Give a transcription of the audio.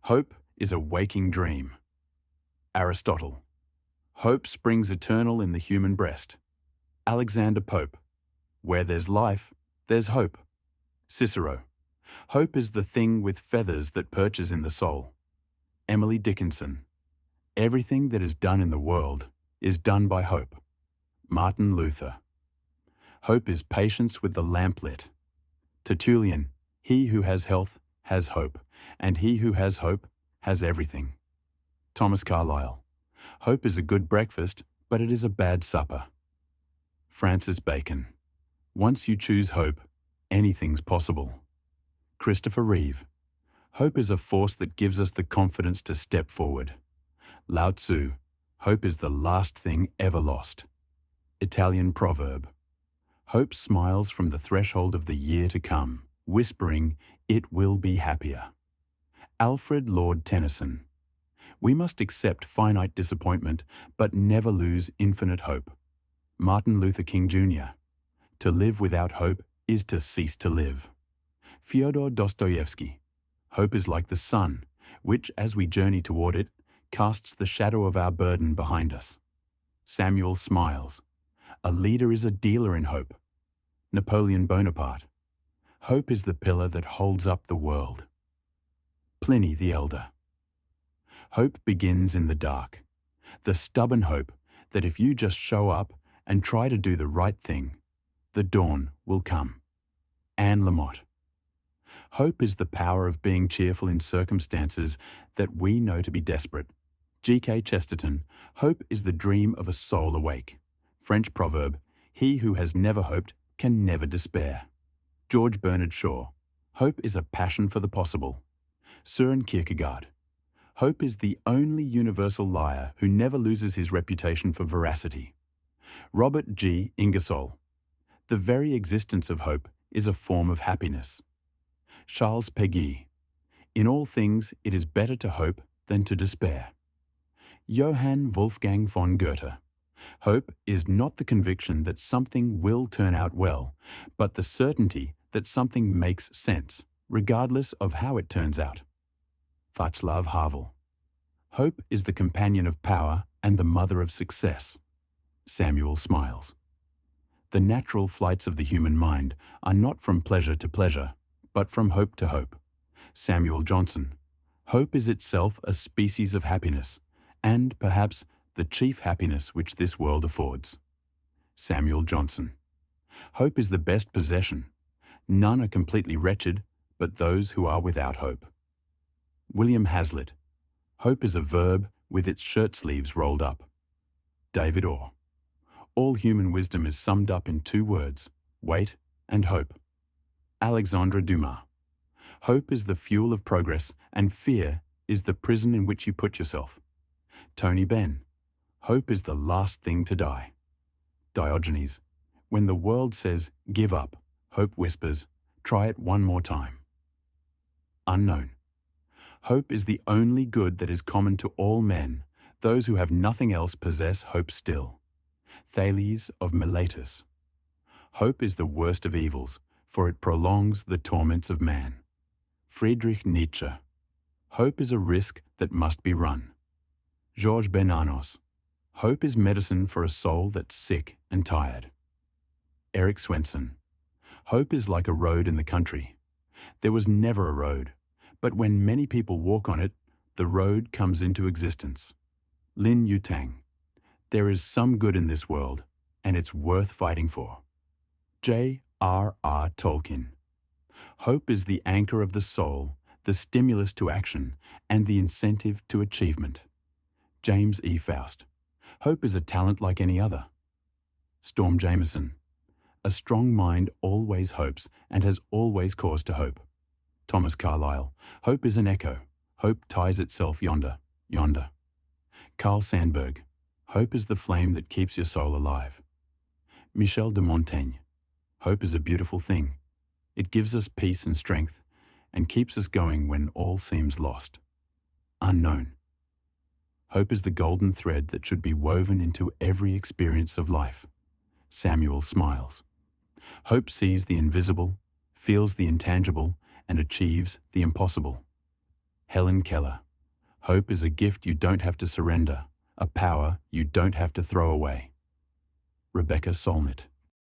Hope is a waking dream. Aristotle. Hope springs eternal in the human breast. Alexander Pope. Where there's life, there's hope. Cicero. Hope is the thing with feathers that perches in the soul. Emily Dickinson. Everything that is done in the world is done by hope. Martin Luther. Hope is patience with the lamp lit. Tertullian. He who has health has hope, and he who has hope has everything. Thomas Carlyle. Hope is a good breakfast, but it is a bad supper. Francis Bacon. Once you choose hope, anything's possible. Christopher Reeve. Hope is a force that gives us the confidence to step forward. Lao Tzu. Hope is the last thing ever lost. Italian proverb. Hope smiles from the threshold of the year to come, whispering, "It will be happier." Alfred Lord Tennyson. We must accept finite disappointment, but never lose infinite hope. Martin Luther King Jr. To live without hope is to cease to live. Fyodor Dostoevsky. Hope is like the sun, which, as we journey toward it, casts the shadow of our burden behind us. Samuel Smiles. A leader is a dealer in hope. Napoleon Bonaparte. Hope is the pillar that holds up the world. Pliny the Elder. Hope begins in the dark. The stubborn hope that if you just show up and try to do the right thing, the dawn will come. Anne Lamott. Hope is the power of being cheerful in circumstances that we know to be desperate. G.K. Chesterton. Hope is the dream of a soul awake. French proverb, he who has never hoped can never despair. George Bernard Shaw. Hope is a passion for the possible. Søren Kierkegaard. Hope is the only universal liar who never loses his reputation for veracity. Robert G. Ingersoll. The very existence of hope is a form of happiness. Charles Péguy. In all things, it is better to hope than to despair. Johann Wolfgang von Goethe. Hope is not the conviction that something will turn out well, but the certainty that something makes sense, regardless of how it turns out. Václav Havel. Hope is the companion of power and the mother of success. Samuel Smiles. The natural flights of the human mind are not from pleasure to pleasure, but from hope to hope. Samuel Johnson. Hope is itself a species of happiness, and perhaps the chief happiness which this world affords. Samuel Johnson. Hope is the best possession. None are completely wretched, but those who are without hope. William Hazlitt. Hope is a verb with its shirt sleeves rolled up. David Orr. All human wisdom is summed up in two words, wait and hope. Alexandre Dumas. Hope is the fuel of progress, and fear is the prison in which you put yourself. Tony Benn. Hope is the last thing to die. Diogenes. When the world says, give up, hope whispers, try it one more time. Unknown. Hope is the only good that is common to all men. Those who have nothing else possess hope still. Thales of Miletus. Hope is the worst of evils, for it prolongs the torments of man. Friedrich Nietzsche. Hope is a risk that must be run. Georges Bernanos. Hope is medicine for a soul that's sick and tired. Eric Swenson. Hope is like a road in the country. There was never a road, but when many people walk on it, the road comes into existence. Lin Yutang. There is some good in this world, and it's worth fighting for. J.R.R. Tolkien. Hope is the anchor of the soul, the stimulus to action, and the incentive to achievement. James E. Faust. Hope is a talent like any other. Storm Jameson. A strong mind always hopes and has always cause to hope. Thomas Carlyle. Hope is an echo. Hope ties itself yonder, yonder. Carl Sandburg. Hope is the flame that keeps your soul alive. Michel de Montaigne. Hope is a beautiful thing. It gives us peace and strength and keeps us going when all seems lost. Unknown. Hope is the golden thread that should be woven into every experience of life. Samuel Smiles. Hope sees the invisible, feels the intangible, and achieves the impossible. Helen Keller. Hope is a gift you don't have to surrender, a power you don't have to throw away. Rebecca Solnit.